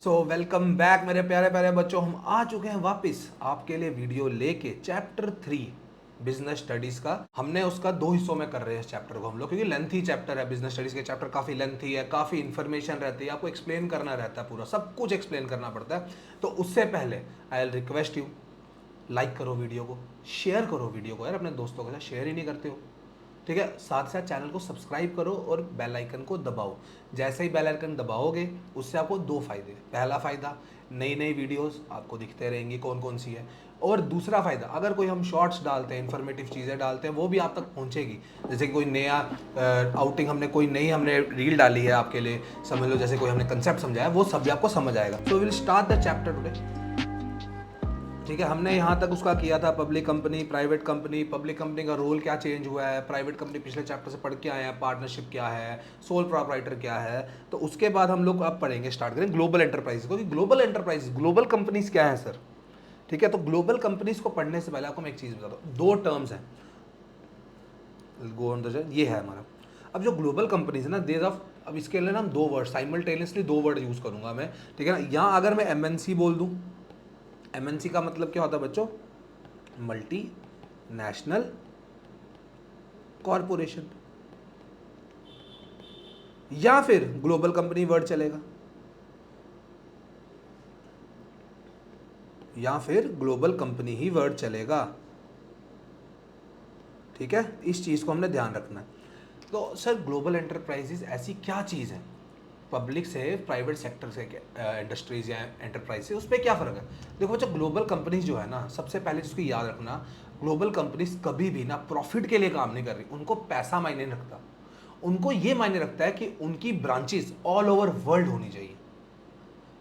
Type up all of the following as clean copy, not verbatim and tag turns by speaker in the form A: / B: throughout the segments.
A: Welcome back मेरे प्यारे प्यारे बच्चों। हम आ चुके हैं वापस आपके लिए वीडियो लेके चैप्टर 3 बिजनेस स्टडीज का। हमने उसका दो हिस्सों में कर रहे हैं इस चैप्टर को हम लोग, क्योंकि लेंथी चैप्टर है। बिजनेस स्टडीज के चैप्टर काफ़ी लेंथी है, काफ़ी इन्फॉर्मेशन रहती है, आपको एक्सप्लेन करना रहता है, पूरा सब कुछ एक्सप्लेन करना पड़ता है। तो उससे पहले I will request you, like करो वीडियो को, शेयर करो वीडियो को। यार अपने दोस्तों के साथ शेयर ही नहीं करते हो, ठीक है। साथ साथ चैनल को सब्सक्राइब करो और बेल आइकन को दबाओ। जैसे ही बेल आइकन दबाओगे उससे आपको दो फायदे। पहला फ़ायदा, नई नई वीडियोस आपको दिखते रहेंगी कौन कौन सी है। और दूसरा फ़ायदा, अगर कोई हम शॉर्ट्स डालते हैं, इन्फॉर्मेटिव चीज़ें डालते हैं, वो भी आप तक पहुंचेगी। जैसे कि कोई नया आउटिंग हमने कोई नई हमने रील डाली है आपके लिए, समझ लो जैसे कोई हमने कंसेप्ट समझाया, वो सब भी आपको समझ आएगा। So will start the chapter today, ठीक है। हमने यहाँ तक उसका किया था public company, private company, public company का रोल क्या चेंज हुआ है, प्राइवेट कंपनी पिछले चैप्टर से पढ़ के आए हैं, पार्टनरशिप क्या है, सोल प्रोप्राइटर क्या है। तो उसके बाद हम लोग अब पढ़ेंगे, स्टार्ट करेंगे ग्लोबल एंटरप्राइज, क्योंकि ग्लोबल एंटरप्राइज, ग्लोबल कंपनीज क्या है सर, ठीक है। तो ग्लोबल कंपनीज को पढ़ने से पहले आपको मैं एक चीज़ बताता हूँ। दो टर्म्स हैं, गो ऑन द, ये है हमारा। अब जो ग्लोबल कंपनीज है ना, देर ऑफ, अब इसके लिए ना हम दो वर्ड साइमल्टेनियसली, दो वर्ड यूज़ करूंगा मैं, ठीक है ना। यहाँ अगर मैं एमएनसी बोल दूँ, एमएनसी का मतलब क्या होता है बच्चों, मल्टी नेशनल कॉरपोरेशन, या फिर ग्लोबल कंपनी वर्ड चलेगा, या फिर ग्लोबल कंपनी ही वर्ड चलेगा, ठीक है। इस चीज को हमने ध्यान रखना है। तो सर ग्लोबल एंटरप्राइजेज ऐसी क्या चीज है, पब्लिक से, प्राइवेट सेक्टर से, इंडस्ट्रीज या एंटरप्राइज से, उस पर क्या फ़र्क है। देखो बच्चों, ग्लोबल कंपनीज जो है ना, सबसे पहले जिसको याद रखना, ग्लोबल कंपनीज कभी भी ना प्रॉफिट के लिए काम नहीं कर रही, उनको पैसा मायने नहीं रखता। उनको ये मायने रखता है कि उनकी ब्रांचेस ऑल ओवर वर्ल्ड होनी चाहिए।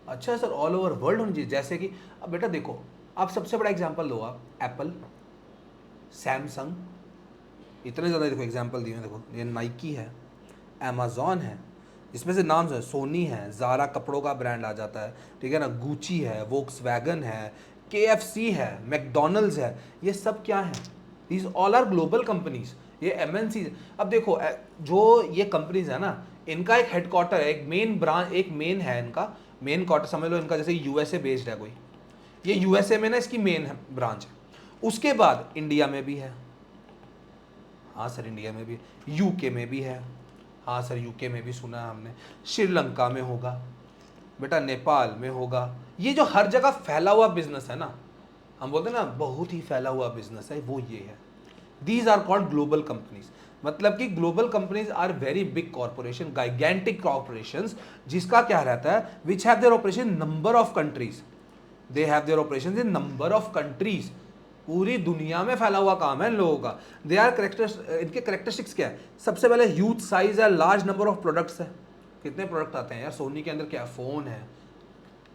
A: अच्छा सर, ऑल ओवर वर्ल्ड होनी चाहिए, जैसे कि अब बेटा देखो, आप सबसे बड़ा एग्जांपल लो, आप एप्पल, सैमसंग, इतने ज़्यादा देखो एग्जांपल दिए हैं। देखो ये नाइकी है, अमेजॉन है, जिसमें से नाम है, सोनी है, ज़ारा कपड़ों का ब्रांड आ जाता है, ठीक है ना, गुची है, वोक्सवैगन है, केएफसी है, मैकडोनल्ड्स है। ये सब क्या है, these all are global companies, ये एमएनसी। अब देखो जो ये कंपनीज है ना, इनका एक हेडक्वार्टर है, एक मेन ब्रांच, एक मेन है इनका, मेन क्वार्टर समझ लो इनका, जैसे यूएसए बेस्ड है कोई, ये यूएसए में ना इसकी मेन ब्रांच है। उसके बाद इंडिया में भी है, हाँ सर इंडिया में भी है, यूके में भी है, हाँ सर यूके में भी सुना है हमने, श्रीलंका में होगा बेटा, नेपाल में होगा। ये जो हर जगह फैला हुआ बिजनेस है ना, हम बोलते हैं ना बहुत ही फैला हुआ बिजनेस है, वो ये है। These are called global companies. मतलब कि global companies are very big corporation, gigantic corporation, जिसका क्या रहता है, which have their operation number of countries, they have their operation in number of countries, पूरी दुनिया में फैला हुआ काम है इन लोगों का। दे आर करेक्टर्स, इनके करेक्टरिस्टिक्स क्या है, सबसे पहले ह्यूज साइज है, लार्ज नंबर ऑफ प्रोडक्ट्स है। कितने प्रोडक्ट आते हैं यार सोनी के अंदर, क्या फ़ोन है,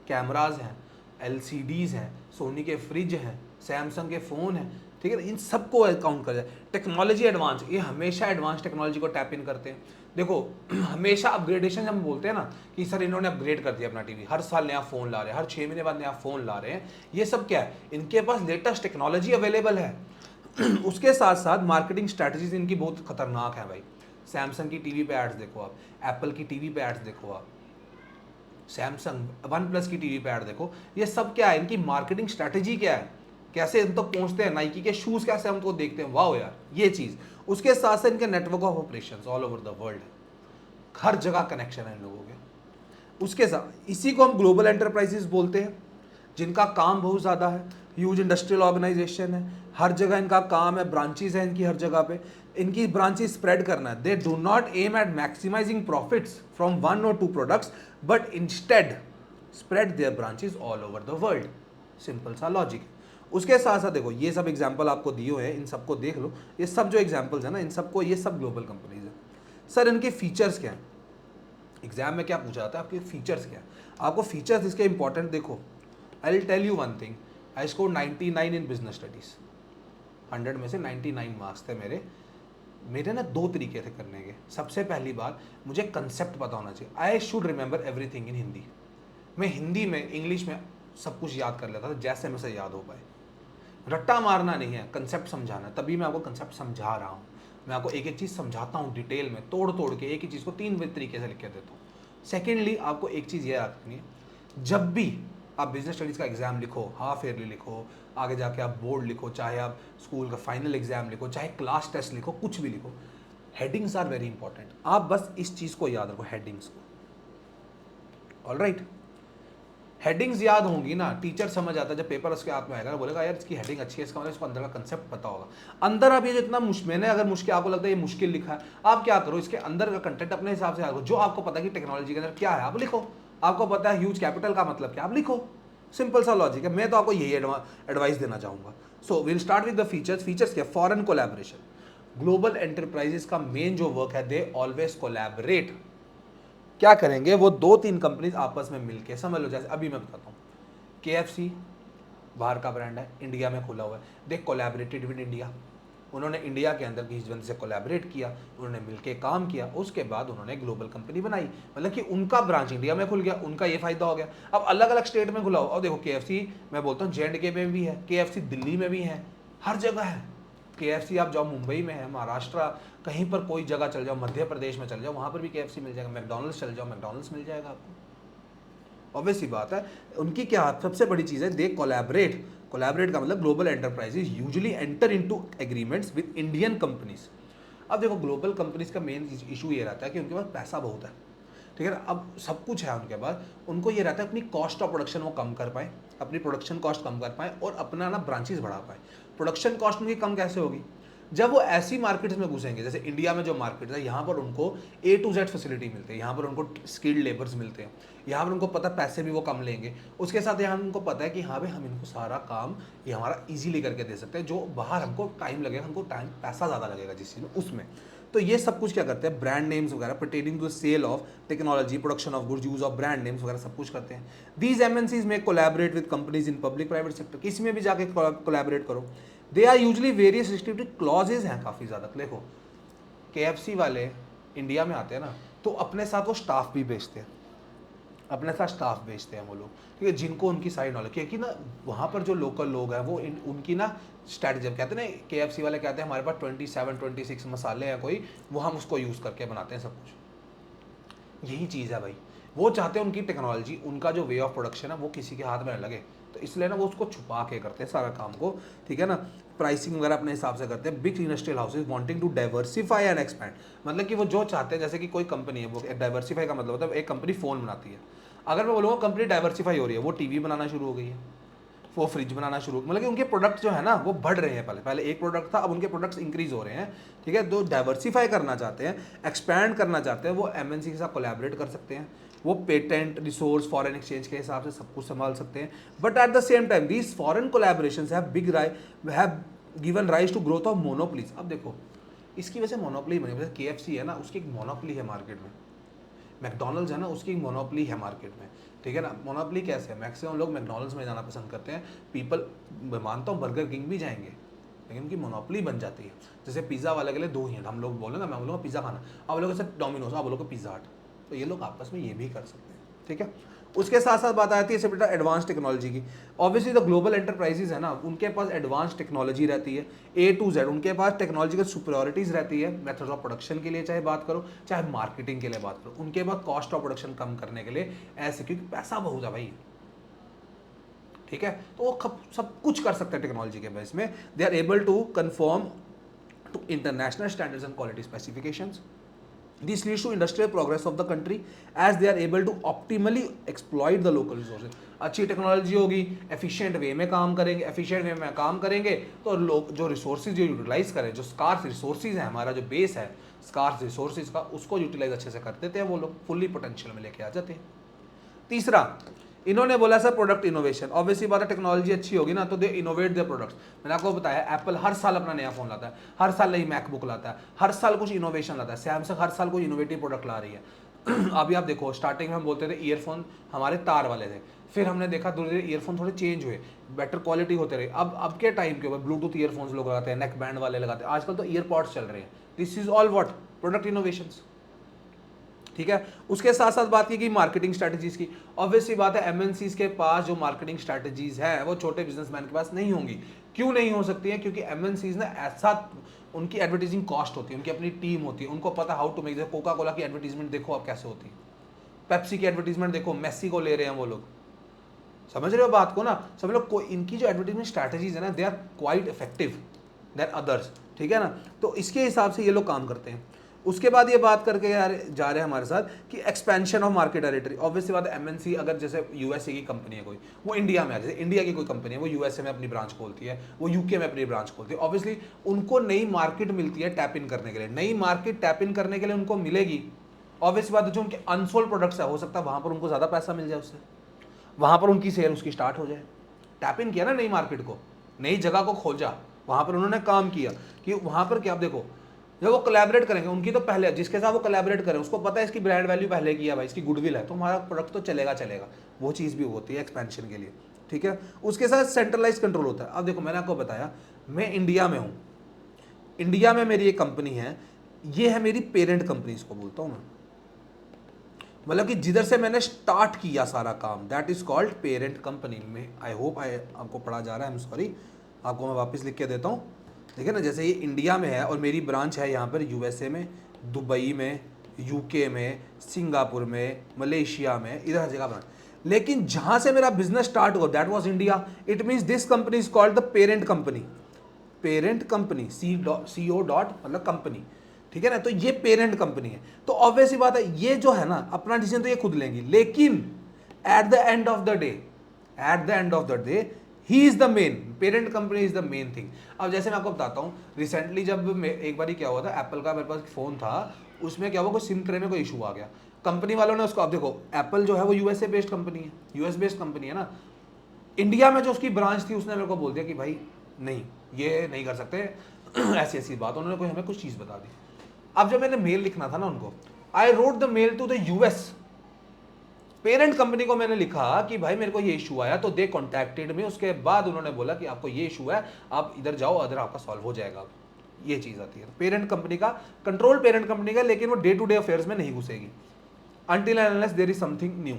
A: कैमराज हैं, एलसीडीज़ हैं, सोनी के फ्रिज हैं, सैमसंग के फ़ोन हैं, ठीक है ना। इन सबको काउंट कर जाए। टेक्नोलॉजी एडवांस, ये हमेशा एडवांस टेक्नोलॉजी को टैप इन करते हैं। देखो हमेशा अपग्रेडेशन हम बोलते हैं ना कि सर इन्होंने अपग्रेड कर दिया अपना टीवी, हर साल नया फ़ोन ला रहे हैं, हर 6 महीने बाद नया फ़ोन ला रहे हैं। ये सब क्या है, इनके पास लेटेस्ट टेक्नोलॉजी अवेलेबल है। उसके साथ साथ मार्केटिंग स्ट्रैटेजीज इनकी बहुत खतरनाक है भाई। सैमसंग की टीवी पे एड्स देखो आप, एप्पल की टीवी पे एड्स देखो आप, सैमसंग वन प्लस की टीवी पे ऐड देखो। ये सब क्या है, इनकी मार्केटिंग स्ट्रैटेजी क्या है, कैसे इन तक पहुंचते हैं, नाइकी के शूज़ कैसे हम तो देखते हैं, वाह यार ये चीज़। उसके साथ साथ इनके network of operations all over the world, हर जगह कनेक्शन है इन लोगों के। उसके साथ इसी को हम ग्लोबल एंटरप्राइजेस बोलते हैं, जिनका काम बहुत ज़्यादा है, ह्यूज इंडस्ट्रियल ऑर्गेनाइजेशन है, हर जगह इनका काम है, ब्रांचेज है इनकी हर जगह पे, इनकी ब्रांचेज स्प्रेड करना है। They do not aim at maximising profits from one or two products, but instead spread their branches all over the world. Simple सा लॉजिक। उसके साथ साथ देखो ये सब एग्जाम्पल आपको दिए हुए हैं, इन सबको देख लो, ये सब जो एग्जाम्पल्स है ना, इन सबको, ये सब ग्लोबल कंपनीज है। सर इनके फीचर्स क्या हैं, एग्जाम में क्या पूछा जाता है, आपके फीचर्स क्या है। आपको फीचर्स इसके इंपॉर्टेंट देखो, I will tell you one thing, I score 99 in business studies, 100 में से 99 मार्क्स थे मेरे। मेरे ना दो तरीके थे करने के। सबसे पहली बात, मुझे कंसेप्ट पता होना चाहिए, I should remember everything in Hindi. मैं हिंदी में, इंग्लिश में सब कुछ याद कर लेता था जैसे मुझे याद हो पाए। रट्टा मारना नहीं है, कंसेप्ट समझाना है। तभी मैं आपको कंसेप्ट समझा रहा हूँ, मैं आपको एक एक चीज़ समझाता हूँ डिटेल में, तोड़ तोड़ के एक ही चीज़ को 3 तरीके से लिख के देता हूँ। सेकेंडली आपको एक चीज़ ये याद रखनी है, जब भी आप बिजनेस स्टडीज़ का एग्जाम लिखो, हाफ ईयरली लिखो, आगे जाके आप बोर्ड लिखो, चाहे आप स्कूल का फाइनल एग्जाम लिखो, चाहे क्लास टेस्ट लिखो, कुछ भी लिखो, हेडिंग्स आर वेरी इंपॉर्टेंट। आप बस इस चीज़ को याद रखो, हेडिंग्स को। ऑल राइट, हेडिंग्स याद होंगी ना, टीचर समझ आता है, जब पेपर उसके हाथ में आएगा ना, बोलेगा यार इसकी हेडिंग अच्छी है, इसका मतलब इसको अंदर का कंसेप्ट पता होगा। अंदर आप ये जो इतना मैंने अगर मुश्किल आपको लगता है ये मुश्किल लिखा है, आप क्या करो, इसके अंदर का कंटेंट अपने हिसाब से याद करो। जो आपको पता है कि टेक्नोलॉजी के अंदर क्या है आप लिखो, आपको पता है ह्यूज कैपिटल का मतलब क्या, आप लिखो। सिंपल सा लॉजिक है, मैं तो आपको यही एडवाइस देना चाहूँगा। So will start with the features. Features क्या, फॉरेन कोलैबोरेशन। ग्लोबल एंटरप्राइजेस का मेन जो वर्क है, दे ऑलवेज कोलैबोरेट। क्या करेंगे, वो 2-3 कंपनीज आपस में मिलके, समझ लो जैसे अभी मैं बताता हूँ, KFC बाहर का ब्रांड है, इंडिया में खुला हुआ है, दे कोलैबोरेटेड विद इंडिया। उन्होंने इंडिया के अंदर किसी बंदे से कोलैबोरेट किया, उन्होंने मिलके काम किया, उसके बाद उन्होंने ग्लोबल कंपनी बनाई, मतलब कि उनका ब्रांच इंडिया में खुल गया, उनका ये फायदा हो गया। अब अलग अलग स्टेट में खुला हो, और देखो KFC मैं बोलता हूँ JNK में भी है, KFC दिल्ली में भी है, हर जगह है KFC। आप जाओ मुंबई में है, महाराष्ट्र, कहीं पर कोई जगह चल जाओ, मध्य प्रदेश में चल जाओ, वहाँ पर भी KFC मिल जाएगा। मैकडॉनल्ड्स चल जाओ, मैकडॉनल्ड्स मिल जाएगा आपको। ऑब्वियस सी बात है, उनकी क्या सबसे बड़ी चीज़ है, दे कोलैबोरेट। कोलैबोरेट का मतलब global enterprises usually enter into agreements with Indian companies. अब देखो ग्लोबल कंपनीज का मेन इशू ये रहता है कि उनके पास पैसा बहुत है, ठीक है ना, अब सब कुछ है उनके पास, उनको ये रहता है अपनी कॉस्ट ऑफ प्रोडक्शन वो कम कर पाए, अपनी प्रोडक्शन कॉस्ट कम कर पाए और अपना ना ब्रांचेस बढ़ा पाए। प्रोडक्शन कॉस्ट उनकी कम कैसे होगी, जब वो ऐसी मार्केट्स में घुसेंगे, जैसे इंडिया में जो मार्केट है, यहाँ पर उनको A to Z फैसिलिटी मिलती है, यहाँ पर उनको स्किल्ड लेबर्स मिलते हैं, यहाँ पर उनको पता पैसे भी वो कम लेंगे, उसके साथ यहाँ उनको पता है कि हाँ भाई हम इनको सारा काम ये हमारा इजीली करके दे सकते हैं, जो बाहर हमको टाइम लगेगा, हमको टाइम पैसा ज़्यादा लगेगा जिस चीज़ में उसमें। तो ये सब कुछ क्या करते हैं, ब्रांड नेम्स वगैरह pertaining to sale of technology, production of goods, use of brand names वगैरह सब कुछ करते हैं। दीज MNCs में collaborate with companies in public private sector, किसी में भी जाके कोलैबोरेट करो। They are usually various restrictive clauses हैं काफ़ी ज़्यादा। देखो KFC वाले इंडिया में आते हैं ना, तो अपने साथ वो स्टाफ भी भेजते हैं, अपने साथ स्टाफ भेजते हैं वो लोग, ठीक है, जिनको उनकी सारी नॉलेज, क्योंकि ना वहाँ पर जो लोकल लोग हैं वो उनकी ना स्ट्रैटेजी, कहते हैं ना KFC वाले कहते हैं हमारे पास 27-26 मसाले हैं कोई, वो हम उसको यूज़ करके बनाते हैं सब कुछ। यही चीज़ है भाई, वो चाहते हैं उनकी टेक्नोलॉजी, उनका जो वे ऑफ प्रोडक्शन है वो किसी के हाथ में न लगे, तो इसलिए ना वो उसको छुपा के करते हैं सारा काम को, ठीक है ना, प्राइसिंग वगैरह अपने हिसाब से करते हैं। Big industrial houses wanting to diversify and expand, मतलब कि वो जो चाहते हैं, जैसे कि कोई कंपनी है, वो डाइवर्सिफाई का मतलब होता है एक कंपनी फ़ोन बनाती है, अगर मैं बोलूँगा कंपनी डाइवर्सिफाई हो रही है, वो टीवी बनाना शुरू हो गई है, वो फ्रिज बनाना शुरू, मतलब कि उनके प्रोडक्ट जो है ना वो बढ़ रहे हैं, पहले एक प्रोडक्ट था, अब उनके प्रोडक्ट्स इंक्रीज हो रहे हैं, ठीक है। तो डाइवर्सिफाई करना चाहते हैं, एक्सपैंड करना चाहते हैं, वो MNC के साथ कोलैबोरेट कर सकते हैं, वो पेटेंट, रिसोर्स, फॉरेन एक्सचेंज के हिसाब से सब कुछ संभाल सकते हैं। But at the same time these foreign collaborations have given rise to growth of monopolies. अब देखो इसकी वजह से मोनोपोली बनी, जैसे KFC है ना, उसकी एक मोनोपोली है मार्केट में, मैकडॉनल्ड्स है ना, उसकी मोनोपोली है मार्केट में, ठीक है ना। मोनोपोली कैसे है, मैक्सिमम लोग मैकडॉनल्ड्स में जाना पसंद करते हैं, पीपल, मैं मानता हूँ बर्गर किंग भी जाएंगे, लेकिन उनकी मोनोपोली बन जाती है। जैसे पिज़्ज़ा वाले के लिए 2 ही हैं, हम लोग बोलेंगे, मैं बोलूँगा पिज़्ज़ा खाना, आप लोग ऐसे डोमिनोज, आप बोलोगे पिज़्ज़ा हट, तो ये लोग आपस में ये भी कर सकते हैं, ठीक है। उसके साथ साथ बात आती है इससे बेटा एडवांस टेक्नोलॉजी की। ऑब्वियसली द ग्लोबल एंटरप्राइजेज है ना, उनके पास एडवांस टेक्नोलॉजी रहती है, A to Z उनके पास टेक्नोलॉजिकल सुपरियॉरिटीज रहती है, मेथड्स ऑफ प्रोडक्शन के लिए चाहे बात करो, चाहे मार्केटिंग के लिए बात करो, उनके पास कॉस्ट ऑफ प्रोडक्शन कम करने के लिए ऐसे, क्योंकि पैसा बहुत है भाई, ठीक है, तो वो सब कुछ कर सकते हैं टेक्नोलॉजी के बेस में। They are able to confirm to international standards and quality specifications. This leads to industrial progress of the country as they are able to optimally exploit the local resources. अच्छी technology होगी, efficient way में काम करेंगे, efficient way में काम करेंगे तो लोग जो रिसोर्सेज जो यूटिलाइज करें, जो स्कार्स रिसोर्सेज है, हमारा जो बेस है स्कार्स रिसोर्सेज का, उसको यूटिलाइज अच्छे से कर देते हैं, वो लोग फुल्ली पोटेंशियल में लेके आ जाते हैं। तीसरा इन्होंने बोला सर प्रोडक्ट इनोवेशन। ऑब्वियसली बात है, टेक्नोलॉजी अच्छी होगी ना तो दे इनोवेट देयर प्रोडक्ट्स। मैंने आपको बताया एप्पल हर साल अपना नया फोन लाता है, हर साल नई मैकबुक लाता है, हर साल कुछ इनोवेशन लाता है, सैमसंग हर साल कोई इनोवेटिव प्रोडक्ट ला रही है। अभी आप देखो स्टार्टिंग में हम बोलते थे ईयरफोन हमारे तार वाले थे, फिर हमने देखा धीरे धीरे ईयरफोन थोड़े चेंज हुए, बेटर क्वालिटी होते रहे, अब के टाइम के ऊपर ब्लूटूथ ईयरफोन्स लोग लगाते हैं, नेक बैंड वाले लगाते हैं, आजकल तो ईयरपॉड्स चल रहे हैं। This is all what product innovations, ठीक है। उसके साथ साथ बात की गई मार्केटिंग स्ट्रैटेजीज की। ऑब्वियसली बात है MNCs के पास जो मार्केटिंग स्ट्रैटेजीज है वो छोटे बिजनेसमैन के पास नहीं होंगी। क्यों नहीं हो सकती है, क्योंकि MNCs ना ऐसा, उनकी एडवर्टाइजिंग कॉस्ट होती है, उनकी अपनी टीम होती है, उनको पता how to make. Coca Cola की एडवर्टीजमेंट देखो आप कैसे होती है, पेप्सी की एडवर्टीजमेंट देखो, मेसी को ले रहे हैं वो लोग, समझ रहे हो बात को ना? समझ लो कोई इनकी जो एडवर्टीजमेंट स्ट्रैटेजीज है ना, they are quite effective then others, ठीक है ना? तो इसके हिसाब से ये लोग काम करते हैं। उसके बाद ये बात करके यार जा रहे हैं हमारे साथ कि expansion of market territory. Obviously बात है, एमएनसी अगर जैसे यूएसए की कंपनी है कोई, वो इंडिया में, जैसे इंडिया की कोई कंपनी है वो यूएसए में अपनी ब्रांच खोलती है, वो यूके में अपनी ब्रांच खोलती है, ऑब्वियसली उनको नई मार्केट मिलती है टैप इन करने के लिए। नई मार्केट टैप इन करने के लिए उनको मिलेगी, ऑब्वियसली बात है जो उनके अनसोल्ड प्रोडक्ट्स है, हो सकता है वहां पर उनको ज़्यादा पैसा मिल जाए उससे, वहां पर उनकी सेल उसकी स्टार्ट हो जाए। टैप इन किया ना नई मार्केट को, नई जगह को खोजा, वहां पर उन्होंने काम किया कि वहां पर क्या, आप देखो जब वो कोलैबोरेट करेंगे, उनकी तो पहले जिसके साथ वो कोलैबोरेट करें उसको पता है इसकी ब्रांड वैल्यू पहले की है भाई, इसकी गुडविल है, तो हमारा प्रोडक्ट तो चलेगा चलेगा। वो चीज़ भी होती है एक्सपेंशन के लिए, ठीक है। उसके साथ सेंट्रलाइज कंट्रोल होता है। अब देखो मैंने आपको बताया मैं इंडिया में हूँ, इंडिया में मेरी एक कंपनी है, ये है मेरी पेरेंट कंपनी इसको बोलता हूँ मैं, मतलब कि जिधर से मैंने स्टार्ट किया सारा काम, that is called parent company में। आई होप आपको पढ़ा जा रहा है, आई एम सॉरी, आपको मैं वापस लिख के देता हूँ। देखिए ना, जैसे ये इंडिया में है और मेरी ब्रांच है यहाँ पर यूएसए में, दुबई में, यूके में, सिंगापुर में, मलेशिया में, इधर हर जगह ब्रांच। लेकिन जहाँ से मेरा बिजनेस स्टार्ट हुआ that was India. It means this company is called the parent company. Parent company, CO dot मतलब कंपनी, ठीक है ना। तो ये पेरेंट कंपनी है, तो ऑब्वियस ही बात है ये जो है ना अपना डिसीजन तो ये खुद लेंगी, लेकिन at the end of the day, at the end of the day he is the main, parent company is the main thing. अब जैसे मैं आपको बताता हूँ, रिसेंटली जब एक बार क्या हुआ था, एप्पल का मेरे पास फोन था, उसमें क्या हुआ, कोई सिम ट्रे में कोई इशू आ गया, कंपनी वालों ने उसको, अब देखो एप्पल जो है वो यूएसए बेस्ड कंपनी है, यूएस बेस्ड कंपनी है ना, इंडिया में जो उसकी ब्रांच थी उसने मेरे को बोल दिया कि भाई नहीं ये नहीं कर सकते ऐसी ऐसी बात, उन्होंने कोई हमें कुछ चीज़ बता दी। अब जब मैंने मेल लिखना था ना उनको, I wrote the mail to the US parent company को, मैंने लिखा कि भाई मेरे को ये इशू आया, तो दे कॉन्टैक्टेड में, उसके बाद उन्होंने बोला कि आपको ये इशू है, आप इधर जाओ, अदर आपका सॉल्व हो जाएगा। ये चीज़ आती है पेरेंट कंपनी का कंट्रोल, पेरेंट कंपनी का, लेकिन वो डे टू डे अफेयर्स में नहीं घुसेगी until and unless there is something new,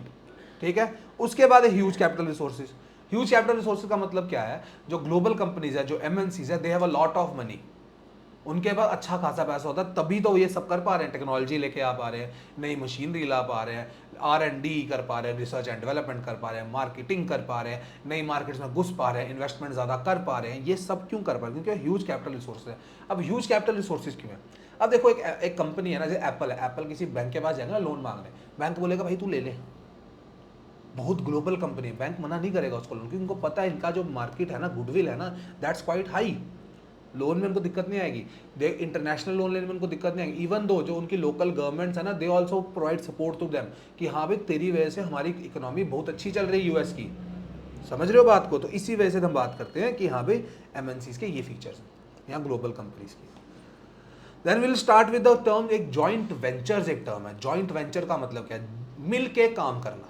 A: ठीक है। उसके बाद huge capital resources. Huge capital resources का मतलब क्या है, जो ग्लोबल कंपनीज है, जो एमएनसीज है, they have a lot of money, उनके पास अच्छा खासा पैसा होता है, तभी तो ये सब कर पा रहे हैं, टेक्नोलॉजी लेके आ पा रहे हैं, नई मशीनरी ला पा रहे हैं, R&D कर पा रहे हैं, रिसर्च एंड डेवलपमेंट कर पा रहे हैं, मार्केटिंग कर पा रहे हैं, नई मार्केट्स में घुस पा रहे हैं, इन्वेस्टमेंट ज़्यादा कर पा रहे हैं। ये सब क्यों कर पा रहे हैं? क्योंकि ह्यूज कैपिटल रिसोर्स है। अब ह्यूज कैपिटल रिसोर्सेज क्यों है? अब देखो एक कंपनी है ना, जैसे एप्पल है, एप्पल किसी बैंक के पास जाएगा ना लोन मांगने, बैंक बोलेगा भाई तू ले ले, बहुत ग्लोबल कंपनी है, बैंक मना नहीं करेगा उसको लोन, क्योंकि उनको पता है इनका जो मार्केट है ना, गुडविल है ना, दैट्स क्वाइट हाई, लोन में उनको दिक्कत नहीं आएगी, दे इंटरनेशनल लोन लेने में उनको दिक्कत नहीं आएगी। इवन दो जो उनकी लोकल गवर्नमेंट्स है ना, they also provide support to them कि हाँ भाई तेरी वजह से हमारी इकोनॉमी बहुत अच्छी चल रही है यूएस की, समझ रहे हो बात को। तो इसी वजह से हम बात करते हैं कि हाँ भाई एमएनसीज के ये फीचर्स हैं यहाँ ग्लोबल कंपनीज की। Then will start with the term, एक जॉइंट वेंचर्स एक टर्म है। जॉइंट वेंचर का मतलब क्या है? मिल के काम करना।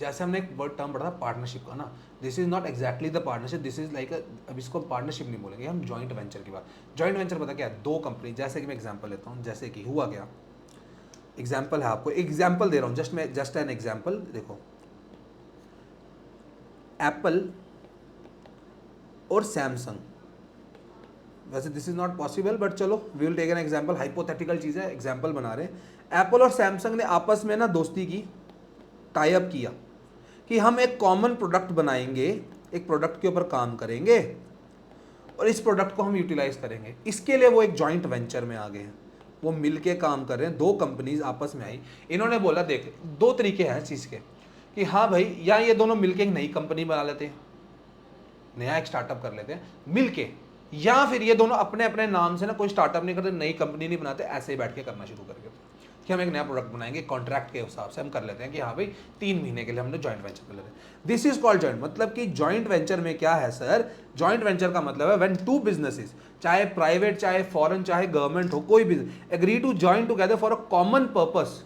A: जैसे हमने एक वर्ड टर्म पढ़ा था पार्टनरशिप का ना, this is not exactly the partnership, this is like, अब इसको पार्टनरशिप नहीं बोलेंगे हम, जॉइंट वेंचर की बात। जॉइंट वेंचर पता क्या है? दो कंपनी, जैसे कि मैं एग्जांपल लेता हूँ, जैसे कि हुआ क्या, एग्जांपल है, आपको एग्जांपल दे रहा हूँ, जस्ट एन एग्जांपल। देखो एप्पल और सैमसंग, वैसे this is not possible but चलो we will take an example, hypothetical चीज़ है, एग्जांपल बना रहे हैं। एप्पल और सैमसंग ने आपस में ना दोस्ती की, टाई अप किया कि हम एक कॉमन प्रोडक्ट बनाएंगे, एक प्रोडक्ट के ऊपर काम करेंगे और इस प्रोडक्ट को हम यूटिलाइज करेंगे। इसके लिए वो एक जॉइंट वेंचर में आ गए हैं, वो मिलके काम कर रहे हैं, दो कंपनीज आपस में आई, इन्होंने बोला देख दो तरीके हैं इस चीज़ के कि हाँ भाई, या ये दोनों मिलके एक नई कंपनी बना लेते हैं, नया एक स्टार्टअप कर लेते हैं मिलके, या फिर ये दोनों अपने अपने नाम से ना कोई स्टार्टअप नहीं करते, नई कंपनी नहीं बनाते, ऐसे ही बैठ के करना शुरू कर देते कि हम एक नया प्रोडक्ट बनाएंगे, कॉन्ट्रैक्ट के हिसाब से हम कर लेते हैं कि हाँ भाई 3 महीने के लिए हमने जॉइंट वेंचर कर लेते हैं। दिस इज कॉल्ड जॉइंट, मतलब कि जॉइंट वेंचर में क्या है सर, जॉइंट वेंचर का मतलब है व्हेन टू बिजनेसेस, चाहे प्राइवेट चाहे फॉरेन चाहे गवर्नमेंट हो, कोई भी agree to join together for a common purpose,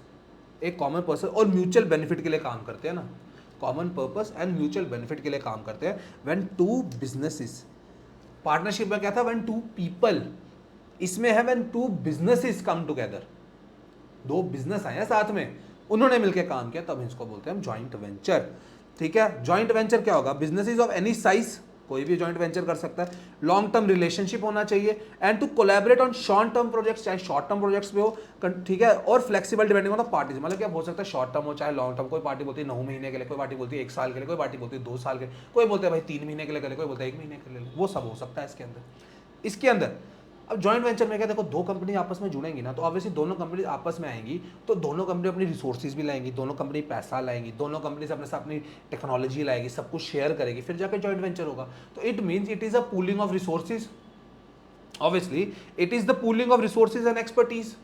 A: एक कॉमन पर्पस और म्यूचुअल बेनिफिट के लिए काम करते हैं ना, common purpose and mutual benefit के लिए काम करते हैं। व्हेन टू बिजनेसेस, पार्टनरशिप में क्या था, व्हेन टू पीपल, इसमें है when two businesses come together, दो बिजनेस आए हैं साथ में, उन्होंने मिलकर काम किया, तब इसको बोलते हैं हम जॉइंट वेंचर, ठीक है। जॉइंट वेंचर क्या होगा, बिजनेसेस ऑफ एनी साइज कोई भी जॉइंट वेंचर कर सकता है। लॉन्ग टर्म रिलेशनशिप होना चाहिए and to collaborate on short term projects, चाहे शॉर्ट टर्म प्रोजेक्ट्स पे हो, ठीक है, और flexible depending on the parties, मतलब क्या हो सकता है शॉर्ट टर्म हो चाहे लॉन्ग टर्म। कोई पार्टी बोलती है 9 महीने के लिए, कोई पार्टी बोलती है 1 साल के लिए, कोई पार्टी बोलती है 2 साल के लिए, कोई बोलता है भाई 3 महीने के लिए कर ले, कोई बोलता है 1 महीने के लिए, वो सब हो सकता है इसके अंदर। अब जॉइंट वेंचर में क्या, देखो दो कंपनी आपस में जुड़ेंगी ना, तो ऑब्वियसली दोनों कंपनी आपस में आएंगी, तो दोनों कंपनी अपनी रिसोर्सेज भी लाएंगी, दोनों कंपनी पैसा लाएंगी, दोनों कंपनी से अपने साथ अपनी टेक्नोलॉजी लाएगी, सब कुछ शेयर करेगी, फिर जाकर जॉइंट वेंचर होगा। तो it means it is a pooling of resources, obviously it is the pooling of resources and expertise.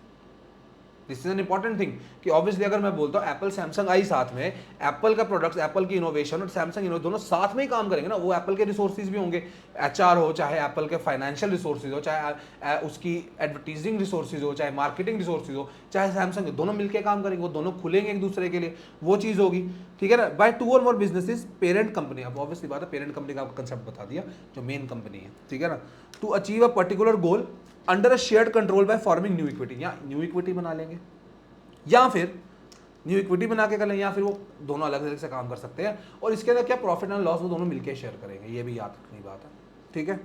A: This is an important thing कि ऑब्वियसली अगर मैं बोलता हूँ एप्पल सैमसंग आई साथ में, एप्पल का प्रोडक्ट्स, एप्पल की इनोवेशन और सैमसंग दोनों साथ में ही काम करेंगे ना, वो एप्पल के रिसोर्सेज भी होंगे, एचआर हो, चाहे एप्पल के फाइनेंशियल रिसोर्सेज हो, चाहे उसकी एडवर्टीजिंग रिसोर्सेज हो, चाहे मार्केटिंग रिसोर्सेज हो, चाहे सैमसंग के, दोनों मिलकर काम करेंगे, वो दोनों खुलेंगे एक दूसरे के लिए, वो चीज़ होगी, ठीक है ना। Bye 2 or more businesses parent company, अब ऑब्वियसली बात है पेरेंट कंपनी का कंसेप्ट बता दिया, जो मेन कंपनी है, ठीक है ना, to achieve a particular goal under a shared control by forming new equity, या न्यू इक्विटी बना लेंगे, या फिर न्यू इक्विटी बना के कर लें, या फिर वो दोनों अलग अलग से काम कर सकते हैं, और इसके अंदर क्या प्रॉफिट एंड लॉस वो दोनों मिलकर शेयर करेंगे, ये भी याद रखने की बात है, ठीक है।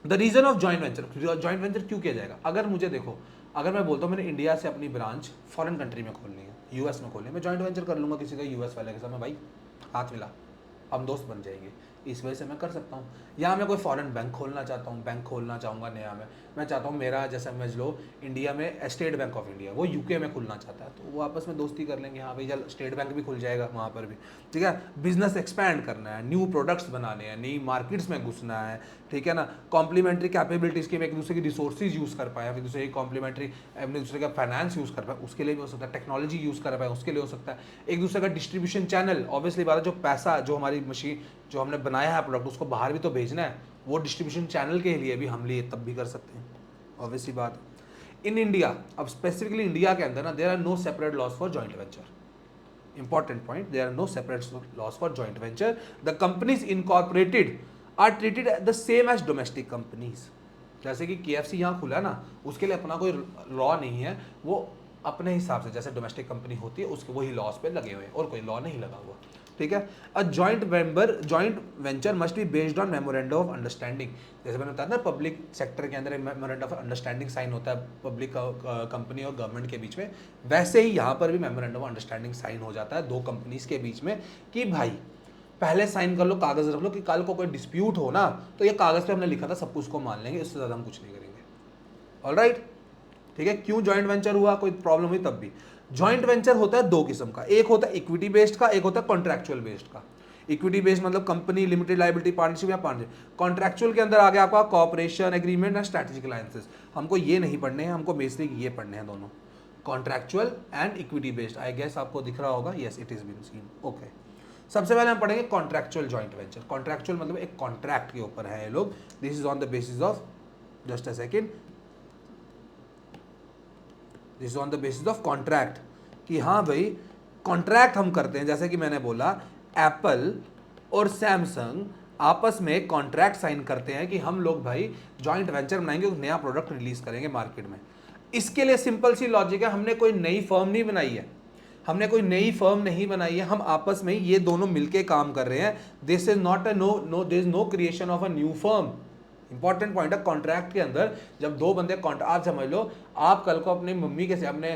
A: The reason of joint venture, joint venture क्यों किया जाएगा, अगर मुझे देखो, अगर मैं बोलता हूँ मैंने इंडिया से अपनी ब्रांच फॉरेन कंट्री में खोलनी है, यूएस में खोलनी है, मैं जॉइंट वेंचर कर लूंगा किसी का यूएस वाले के साथ, मैं भाई हाथ मिला, हम दोस्त बन जाएंगे, इस वजह से मैं कर सकता हूँ। या मैं कोई फॉरेन बैंक खोलना चाहता हूँ, बैंक खोलना चाहूँगा नया, मैं चाहता हूँ मेरा, जैसे समझ लो इंडिया में स्टेट बैंक ऑफ इंडिया, वो यूके में खुलना चाहता है, तो वो आपस में दोस्ती कर लेंगे, हाँ भाई चल स्टेट बैंक भी खुल जाएगा वहाँ पर भी, ठीक है। बिजनेस एक्सपैंड करना है, न्यू प्रोडक्ट्स बनाने हैं, नई मार्केट्स में घुसना है, ठीक है ना, कॉम्प्लीमेंट्री कैपेबिलिटीज़ की, एक दूसरे की रिसोर्सेज यूज़ कर पाए, एक दूसरे की कॉम्प्लीमेंट्री अपने दूसरे का फाइनेंस यूज़ कर पाए, उसके लिए भी हो सकता है, टेक्नोलॉजी यूज़ कर पाए, उसके लिए हो सकता है, एक दूसरे का डिस्ट्रीब्यूशन चैनल, ऑब्वियसली बात है, जो पैसा, जो हमारी मशीन, जो हमने बनाया है प्रोडक्ट, उसको बाहर भी तो भेजना है, वो डिस्ट्रीब्यूशन चैनल के लिए भी हम लिए तब भी कर सकते हैं, ऑब्वियसली बात। इन इंडिया, अब स्पेसिफिकली इंडिया के अंदर ना, there are no separate laws for joint venture, important point, there are no separate laws for joint venture, the companies incorporated are treated the same as domestic companies. जैसे कि KFC यहाँ खुला ना, उसके लिए अपना कोई लॉ नहीं है, वो अपने हिसाब से जैसे डोमेस्टिक कंपनी होती है उसके वही लॉस पे लगे हुए हैं, और कोई लॉ नहीं लगा हुआ, ठीक है। A joint venture must be based on memorandum of understanding, जैसे मैंने बताया ना पब्लिक सेक्टर के अंदर एक मेमोरेंडम ऑफ अंडरस्टैंडिंग साइन होता है पब्लिक कंपनी और गवर्नमेंट के बीच में, वैसे ही यहाँ पर भी मेमोरेंडम ऑफ अंडरस्टैंडिंग साइन हो जाता है दो कंपनीज के बीच में, कि भाई पहले साइन कर लो, कागज रख लो, कि कल को कोई डिस्प्यूट हो ना, तो ये कागज पे हमने लिखा था, सब कुछ को मान लेंगे, इससे ज़्यादा हम कुछ नहीं करेंगे, ऑलराइट, ठीक है। क्यों जॉइंट वेंचर हुआ, कोई प्रॉब्लम हुई तब भी। जॉइंट वेंचर होता है दो किस्म का, एक होता है इक्विटी बेस्ड का, एक होता है कॉन्ट्रैक्चुअल बेस्ड का। इक्विटी बेस्ड मतलब कंपनी लिमिटेड लायबिलिटी पार्टनरशिप या पार्टनरशिप। कॉन्ट्रैक्चुअल के अंदर आ गया आपका corporation agreement and strategic alliances. हमको ये नहीं पढ़ने हैं, हमको बेसिक ये पढ़ने हैं दोनों, contractual and equity based. I guess आपको दिख रहा होगा, yes it is been seen, okay. सबसे पहले हम पढ़ेंगे कॉन्ट्रैक्चुअल जॉइंट वेंचर। कॉन्ट्रैक्चुअल मतलब एक कॉन्ट्रैक्ट के ऊपर है ये लोग, this is on the basis of, just a second, this is on the basis of contract, कि हाँ भाई कॉन्ट्रैक्ट हम करते हैं, जैसे कि मैंने बोला एप्पल और सैमसंग आपस में कॉन्ट्रैक्ट साइन करते हैं कि हम लोग भाई जॉइंट वेंचर बनाएंगे, नया प्रोडक्ट रिलीज करेंगे मार्केट में। इसके लिए सिंपल सी लॉजिक है, हमने कोई नई फर्म नहीं बनाई है, हमने कोई नई फर्म नहीं बनाई है, हम आपस में ये दोनों मिलके काम कर रहे हैं। This is not a this is no creation of a new firm. Important point है, कॉन्ट्रैक्ट के अंदर जब दो बंदे आप समझ लो, आप कल को अपनी मम्मी के साथ, अपने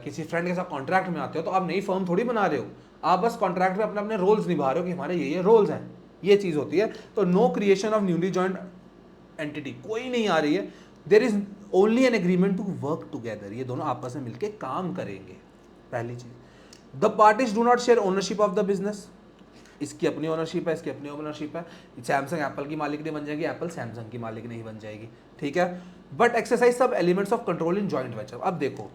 A: किसी फ्रेंड के साथ कॉन्ट्रैक्ट में आते हो, तो आप नई फर्म थोड़ी बना रहे हो, आप बस कॉन्ट्रैक्ट में अपने अपने रोल्स निभा रहे हो कि हमारे ये रोल्स हैं, ये चीज़ होती है। तो no creation of newly joint entity कोई नहीं आ रही है, there is only an agreement to work together, ये दोनों आपस में मिलकर काम करेंगे, पहली चीज। The parties do not share ownership of the business, इसकी अपनी ओनरशिप है, इसकी अपनी ओनरशिप है, सैमसंग एप्पल की मालिक नहीं बन जाएगी, एप्पल सैमसंग की मालिक नहीं बन जाएगी, ठीक है। बट एक्सरसाइज सब elements of control in joint venture. अब देखो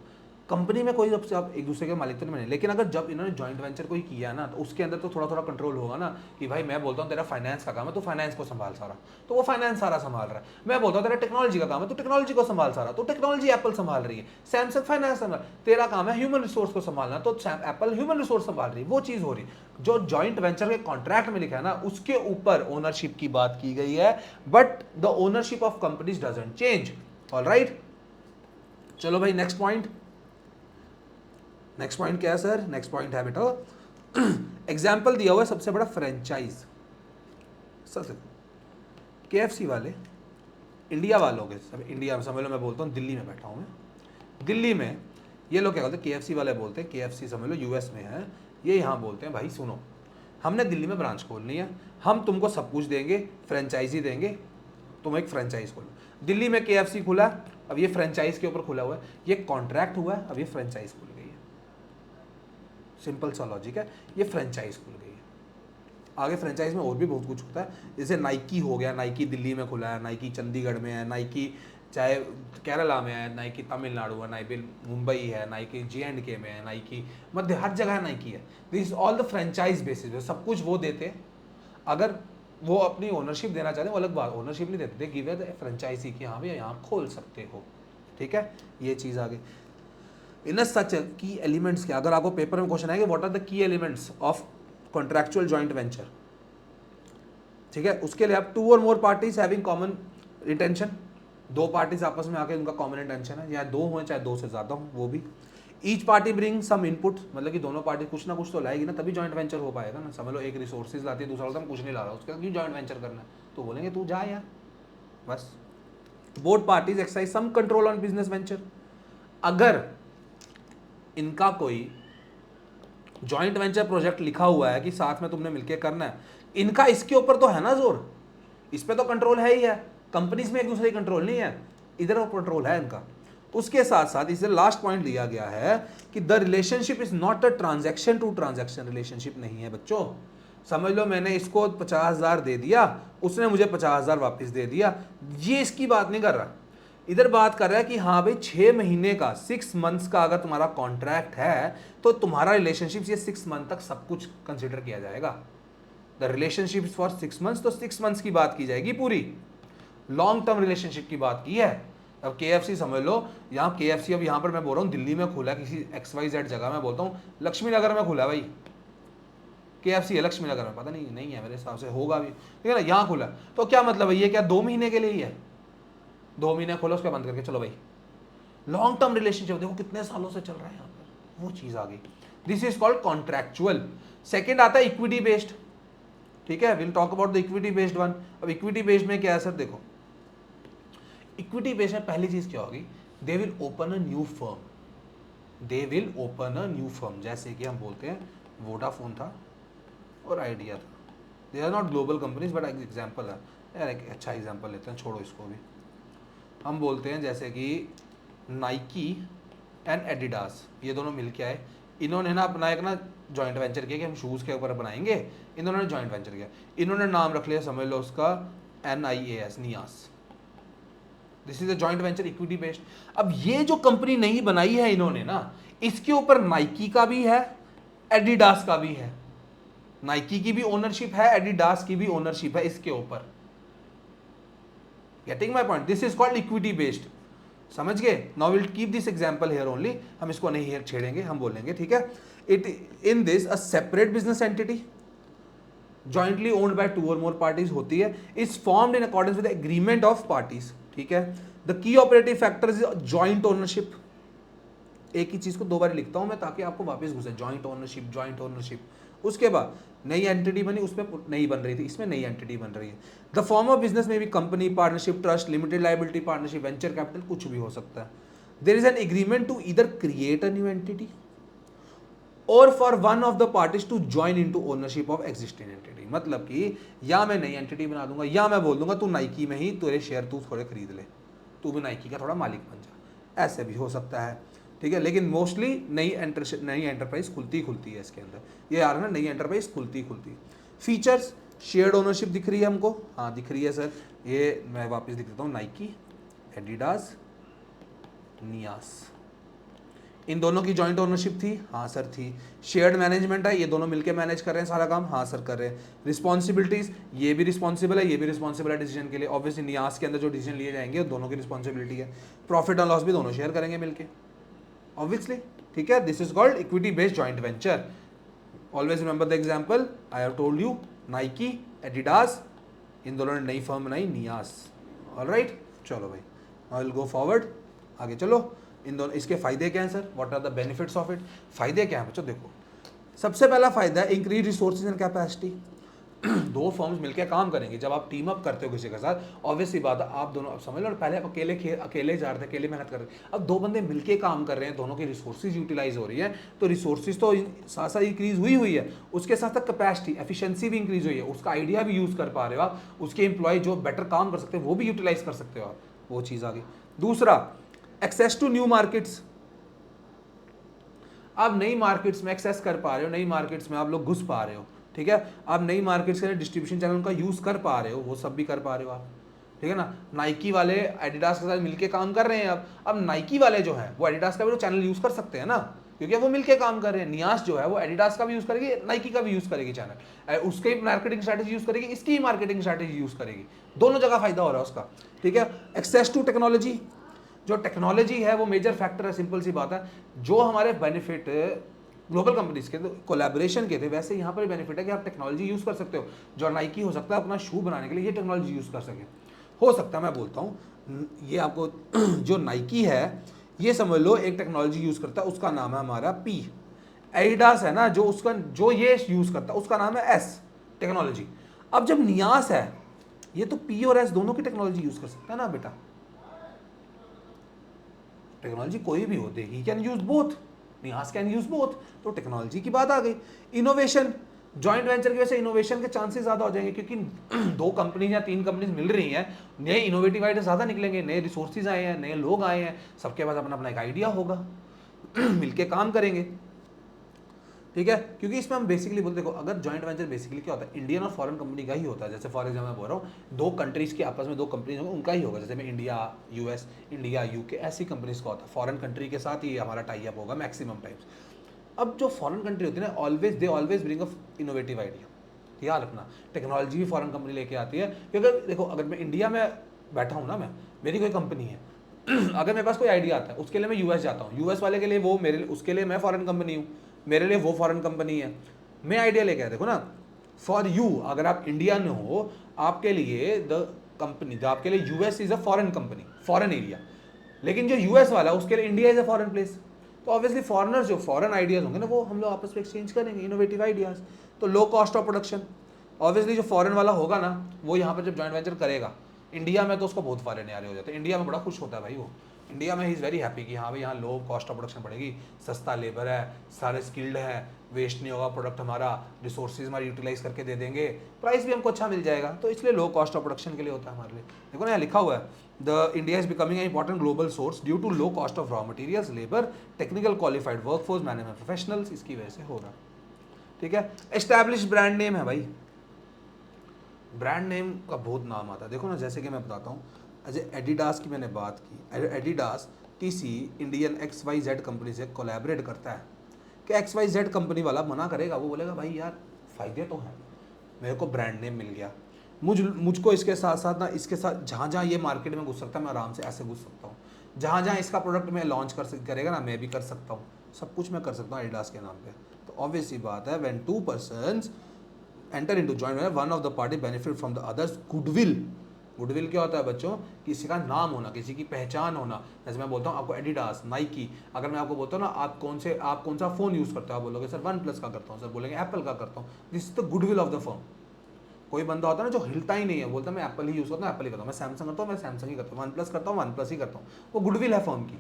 A: कंपनी में कोई सबसे आप एक दूसरे के मालिक तो नहीं बने, लेकिन अगर जब इन्होंने जॉइंट वेंचर कोई किया ना, तो उसके अंदर तो थोड़ा थोड़ा कंट्रोल होगा ना, कि भाई मैं बोलता हूँ तेरा फाइनेंस का काम है, तो फाइनेंस को संभाल सारा, तो वो फाइनेंस सारा संभाल रहा है। मैं बोलता हूँ तेरा टेक्नोलॉजी का काम है, तो टेक्नोलॉजी को संभाल सारा, तो टेक्नोलॉजी एप्पल संभाल रही है, सैमसंग फाइनेंस संभाल, तेरा काम है ह्यूमन रिसोर्स को संभालना, तो एप्पल ह्यूमन रिसोर्स संभाल रही है, वो चीज हो रही। जो जॉइंट वेंचर के कॉन्ट्रैक्ट में लिखा है ना, उसके ऊपर ओनरशिप की बात की गई है, but the ownership of companies doesn't change, alright. चलो भाई नेक्स्ट पॉइंट, नेक्स्ट पॉइंट क्या है सर, नेक्स्ट पॉइंट है बेटा एग्जाम्पल दिया हुआ है सबसे बड़ा फ्रेंचाइज। सर KFC वाले इंडिया वालों के, सब इंडिया में समझ लो, मैं बोलता हूँ दिल्ली में बैठा हूँ मैं, दिल्ली में ये लोग क्या कहते हैं, KFC वाले बोलते हैं, KFC समझ लो US में है, ये यहाँ बोलते हैं भाई सुनो, हमने दिल्ली में ब्रांच खोलनी है, हम तुमको सब कुछ देंगे, फ्रेंचाइजी देंगे, तुम एक फ्रेंचाइज खोलो। दिल्ली में KFC खुला, अब ये फ्रेंचाइज के ऊपर खुला हुआ है, ये कॉन्ट्रैक्ट हुआ है, अब ये फ्रेंचाइज खुल गई है, सिंपल सा लॉजिक है, ये फ्रेंचाइज खुल गई है। आगे फ्रेंचाइज में और भी बहुत कुछ होता है, जैसे नाइकी हो गया, नाइकी दिल्ली में खुला है, नाइकी चंडीगढ़ में है, नाइकी चाहे केरला में है, नाइकी तमिलनाडु है, नाइकी मुंबई है, नाइकी J&K में है, नाइकी मध्य हर जगह नाइकी है। This all the franchise basis पे सब कुछ वो देते हैं। अगर वो अपनी ओनरशिप देना चाहते हैं वो अलग बात, ओनरशिप नहीं देते, गिव द फ्रेंचाइजी कि हाँ भैया यहाँ खोल सकते हो, ठीक है, ये चीज़ आ गई। इन सच की एलिमेंट्स क्या, अगर आपको पेपर में क्वेश्चन आएगा what are the key elements of contractual joint venture, ठीक है, उसके लिए आप 2 or more parties having common intention, 2 parties आपस में आके उनका कॉमन इंटेंशन है, या 2 हो चाहे 2 से ज़्यादा हो, वो भी। Each party bring some input, मतलब कि दोनों पार्टी कुछ ना कुछ तो लाएगी ना, तभी जॉइंट वेंचर हो पाएगा ना। समझ लो एक रिसोर्सेज लाती है, दूसरा बोलता है मैं कुछ नहीं ला रहा, उसके साथ क्यों जॉइंट वेंचर करना है, तो बोलेंगे तू जा यार, बस। Both parties exercise some control on business venture, अगर इनका कोई जॉइंट वेंचर प्रोजेक्ट लिखा हुआ है कि साथ में तुमने मिलकर करना है, इनका इसके ऊपर तो है ना जोर, इस पे तो कंट्रोल है ही है, कंपनीज में एक दूसरे की कंट्रोल नहीं है, इधर वो कंट्रोल है इनका। उसके साथ साथ इसे लास्ट पॉइंट दिया गया है कि the relationship is not a transaction to transaction relationship नहीं है बच्चों। समझ लो मैंने इसको 50,000 दे दिया, उसने मुझे 50,000 वापस दे दिया, ये इसकी बात नहीं कर रहा, इधर बात कर रहा है कि हाँ भाई 6 महीने का 6 मंथ्स का अगर तुम्हारा कॉन्ट्रैक्ट है तो तुम्हारा रिलेशनशिप ये 6 मंथ तक सब कुछ कंसिडर किया जाएगा। द रिलेशनशिप फॉर 6 मंथ्स, तो 6 मंथ्स की बात की जाएगी पूरी, लॉन्ग टर्म रिलेशनशिप की बात की है। अब KFC समझ लो, यहाँ KFC अब यहाँ पर मैं बोल रहा हूँ दिल्ली में खुला है, किसी XYZ जगह में बोलता हूँ, लक्ष्मी नगर में खुला है भाई KFC है, लक्ष्मी नगर में, पता नहीं है मेरे हिसाब से, होगा भी, ठीक है ना, यहाँ खुला, तो क्या मतलब है, ये क्या 2 महीने के लिए ही है, 2 महीने खोलो उसके बंद करके चलो भाई, लॉन्ग टर्म रिलेशनशिप देखो कितने सालों से चल रहा है यहाँ पर, वो चीज़ आ गई, this is called contractual. Second आता है इक्विटी बेस्ड, ठीक है, will talk about the equity based one. अब इक्विटी बेस्ड में क्या है सर, देखो इक्विटी बेस्ड में पहली चीज क्या होगी, they will open a new firm, they will open a new firm, जैसे कि हम बोलते हैं वोडाफोन था और आइडिया था, they are not global companies but एक एग्जाम्पल है यार, एक अच्छा एग्जाम्पल लेते हैं, छोड़ो इसको भी, हम बोलते हैं जैसे कि नाइकी एंड एडिडास, ये दोनों मिलके आए, इन्होंने ना अपना एक ना जॉइंट वेंचर किया कि हम शूज़ के ऊपर बनाएंगे, इन्होंने जॉइंट वेंचर किया, इन्होंने नाम रख लिया समझ लो उसका NIAS, Niyas, this is a joint venture equity based. अब ये जो कंपनी नहीं बनाई है इन्होंने ना, इसके ऊपर नाइकी का भी है, एडिडास का भी है, नाइकी की भी ओनरशिप है, एडिडास की भी ओनरशिप है इसके ऊपर, getting my point, this is called equity based, समझ गए। Now will keep this example here only, हम इसको नहीं छेड़ेंगे, हम बोलेंगे ठीक है, it in this a separate business entity jointly owned by 2 or more parties होती है, is formed in accordance with agreement of parties, ठीक है। The key operative factor is joint ownership, एक ही चीज को 2 बार लिखता हूं मैं ताकि आपको वापस घुसे, जॉइंट ओनरशिप, जॉइंट ओनरशिप। उसके बाद नई एंटिटी बनी, उसमें नई बन रही थी, इसमें नई एंटिटी बन रही है। द फॉर्म ऑफ बिजनेस में भी company, partnership, trust, limited liability partnership, venture capital, कुछ भी हो सकता है। There is an agreement to either create a new entity or for one of the parties to join into ownership of existing entity, मतलब कि या मैं नई एंटिटी बना दूंगा या मैं बोल दूंगा तू नाइकी में ही तेरे शेयर तू थोड़े खरीद ले, तू भी नाइकी का थोड़ा मालिक बन जा, ऐसे भी हो सकता है, ठीक है। लेकिन मोस्टली नई एंटरप्राइज खुलती है इसके अंदर, ये आ रहा है ना, नई एंटरप्राइज खुलती। फीचर्स, शेयर्ड ओनरशिप दिख रही है हमको, हाँ दिख रही है सर, ये मैं वापस दिख देता हूँ, नाइकी, एडिडास, नियास, इन दोनों की जॉइंट ओनरशिप थी, हाँ सर थी। शेयर्ड मैनेजमेंट है, ये दोनों मिलकर मैनेज कर रहे हैं सारा काम, हाँ सर कर रहे हैं। रिस्पॉन्सिबिलिटीज, ये भी रिस्पॉन्सिबल है, ये भी रिस्पॉन्सिबल है डिसीजन के लिए, ऑब्वियसली नियास के अंदर जो डिसीजन लिए जाएंगे दोनों की रिस्पॉन्सिबिलिटी है। प्रॉफिट एंड लॉस भी दोनों शेयर करेंगे मिलके, ऑब्वियसली, ठीक है। This is called equity based joint venture. Always remember the example I have told you, Nike, Adidas, इन दोनों ने नई फर्म बनाई, नियास, ऑलराइट। चलो भाई, आई विल गो फॉरवर्ड, आगे चलो। इन दोनों, इसके फायदे क्या हैं sir, what are the benefits of it, फायदे क्या हैं बच्चों, देखो सबसे पहला फायदा है इंक्रीज रिसोर्सेज एंड कैपेसिटी। दो फर्म्स मिलकर काम करेंगे, जब आप टीम अप करते हो किसी के साथ, ऑब्वियसली बात है आप दोनों, अब समझ लो पहले आप अकेले जा रहे थे, अकेले मेहनत कर रहे थे, अब दो बंदे मिलके काम कर रहे हैं, दोनों की रिसोर्सेज यूटिलाइज हो रही है, तो रिसोर्सेज तो साथ साथ इंक्रीज हुई है, उसके साथ साथ कैपेसिटी एफिशिएंसी भी इंक्रीज हुई है, उसका आइडिया भी यूज कर पा रहे हो आप, उसके एम्प्लॉय जो बेटर काम कर सकते हैं वो भी यूटिलाइज कर सकते हो आप, वो चीज़ आ गई। दूसरा, एक्सेस टू न्यू मार्केट्स, आप नई मार्केट्स में एक्सेस कर पा रहे हो, नई मार्केट्स में आप लोग घुस पा रहे हो, ठीक है, आप नई मार्केट्स के लिए डिस्ट्रीब्यूशन चैनल का यूज़ कर पा रहे हो, वो सब भी कर पा रहे हो आप, ठीक है ना। नाइकी वाले एडिडास के साथ मिलके काम कर रहे हैं, अब नाइकी वाले जो है वो एडिडास का भी तो चैनल यूज़ कर सकते हैं ना, क्योंकि वो मिलके काम कर रहे हैं। नियास जो है वो एडिडास का भी यूज़ करेगी, नाइकी का भी यूज़ करेगी चैनल, उसके मार्केटिंग स्ट्रैटेजी यूज़ करेगी, इसकी मार्केटिंग स्ट्रैटेजी यूज़ करेगी, दोनों जगह फायदा हो रहा है उसका, ठीक है। एक्सेस टू टेक्नोलॉजी, जो टेक्नोलॉजी है वो मेजर फैक्टर है, सिंपल सी बात है, जो हमारे बेनिफिट ग्लोबल कंपनीज के तो कोलैबोरेशन के थे, वैसे यहाँ पर बेनिफिट है कि आप टेक्नोलॉजी यूज़ कर सकते हो, जो नाइकी हो सकता है अपना शू बनाने के लिए ये टेक्नोलॉजी यूज़ कर सके, हो सकता है, मैं बोलता हूँ ये आपको जो नाइकी है ये समझ लो एक टेक्नोलॉजी यूज़ करता है, उसका नाम है हमारा पी। एडिडास है ना जो उसका जो ये यूज़ करता है उसका नाम है एस टेक्नोलॉजी। अब जब नियास है ये तो पी और एस दोनों की टेक्नोलॉजी यूज़ कर सकता है ना बेटा, टेक्नोलॉजी कोई भी होती है, ही कैन यूज बोथ, निहास कैन यूज बोथ, तो टेक्नोलॉजी की बात आ गई। इनोवेशन, जॉइंट वेंचर की वजह से इनोवेशन के चांसेस ज़्यादा हो जाएंगे, क्योंकि दो कंपनीज या तीन कंपनीज मिल रही हैं, नए इनोवेटिव आइडिया ज़्यादा निकलेंगे, नए रिसोर्सेज आए हैं, नए लोग आए हैं, सबके पास अपना अपना एक आइडिया होगा मिलके काम करेंगे, ठीक है। क्योंकि इसमें हम बेसिकली बोलते देखो, अगर जॉइंट वेंचर बेसिकली क्या होता है, इंडियन और फॉरेन कंपनी का ही होता है, जैसे फॉर एग्जाम्पल मैं बोल रहा हूँ दो कंट्रीज के आपस में दो कंपनीज होंगे उनका ही होगा, जैसे मैं इंडिया यूएस, इंडिया यूके, ऐसी कंपनीज का होता है, फॉरेन कंट्री के साथ ही हमारा टाई अप होगा मैक्सिमम टाइम्स। अब जो फॉरेन कंट्री होती है ना, they always bring a innovative idea, याद रखना, टेक्नोलॉजी भी फॉरेन कंपनी लेके आती है, क्योंकि देखो अगर मैं इंडिया में बैठा हूँ ना, मैं मेरी कोई कंपनी है अगर मेरे पास कोई आइडिया आता है उसके लिए मैं यूएस जाता हूँ, यूएस वाले के लिए वो मेरे, उसके लिए मैं फॉरेन कंपनी हूँ, मेरे लिए वो फॉरेन कंपनी है, मैं आइडिया लेके आया, देखो ना, फॉर यू अगर आप इंडियन हो, आपके लिए द कंपनी, आपके लिए US is a foreign company, foreign area, लेकिन जो यूएस वाला उसके लिए India is a foreign place, तो ऑब्वियसली फॉरेनर्स जो फॉरेन आइडियाज होंगे ना वो हम लोग आपस में एक्सचेंज करेंगे, इनोवेटिव आइडियाज, तो लो कॉस्ट ऑफ प्रोडक्शन, ऑब्वियसली जो फॉरेन वाला होगा ना वो यहाँ पर जब जॉइंट वेंचर करेगा, इंडिया में तो उसको बहुत सारे न्यारे हो जाते हैं, इंडिया में बड़ा खुश होता है भाई वो, इंडिया में ही इज़ वेरी हैप्पी कि हाँ भाई यहाँ लो कॉस्ट ऑफ प्रोडक्शन पड़ेगी, सस्ता लेबर है, सारे स्किल्ड है, वेस्ट नहीं होगा प्रोडक्ट हमारा, रिसोर्सेज हमारे यूटिलाइज करके दे देंगे, प्राइस भी हमको अच्छा मिल जाएगा, तो इसलिए लो कॉस्ट ऑफ प्रोडक्शन के लिए होता है हमारे लिए। देखो ना यहाँ लिखा हुआ है, the India is becoming an important global source due to low cost of raw materials, labour, technical qualified workforce, management professionals, इसकी वजह से होगा, ठीक है। एस्टैब्लिश ब्रांड नेम है भाई, ब्रांड नेम का बहुत नाम आता है, देखो ना जैसे कि मैं बताता हूँ, अजय एडिडास की मैंने बात की, एडिडास किसी इंडियन XYZ कंपनी से कोलैबोरेट करता है, कि XYZ कंपनी वाला मना करेगा, वो बोलेगा भाई यार फ़ायदे तो हैं, मेरे को ब्रांड नेम मिल गया, मुझको इसके साथ साथ ना, इसके साथ जहाँ जहाँ ये मार्केट में घुस सकता है मैं आराम से ऐसे घुस सकता हूँ, जहाँ जहाँ इसका प्रोडक्ट मैं लॉन्च करेगा ना मैं भी कर सकता हूँ, सब कुछ मैं कर सकता हूँ एडिडास के नाम पे। तो ऑब्वियस सी बात है, when to persons enter into joint venture, one of the party benefit from the others goodwill. Goodwill क्या होता है बच्चों, किसी का नाम होना, किसी की पहचान होना, जैसे मैं बोलता हूँ आपको एडिडास, नाइकी, अगर मैं आपको बोलता हूँ ना आप कौन सा फ़ोन यूज़ करते हो, आप बोलोगे सर वन प्लस का करता हूँ, सर बोलेंगे एप्पल का करता हूँ, this is the goodwill of the firm. कोई बंदा होता है ना जो हिलता ही नहीं है, बोलता है मैं एप्पल ही यूज़ करता हूँ, एप्पल ही करता हूँ, मैं सैमसंग करता हूँ, मैं सैमसंग ही करता हूँ, वन प्लस करता हूँ, वन प्लस ही करता हूँ, वो गुडविल है फर्म की,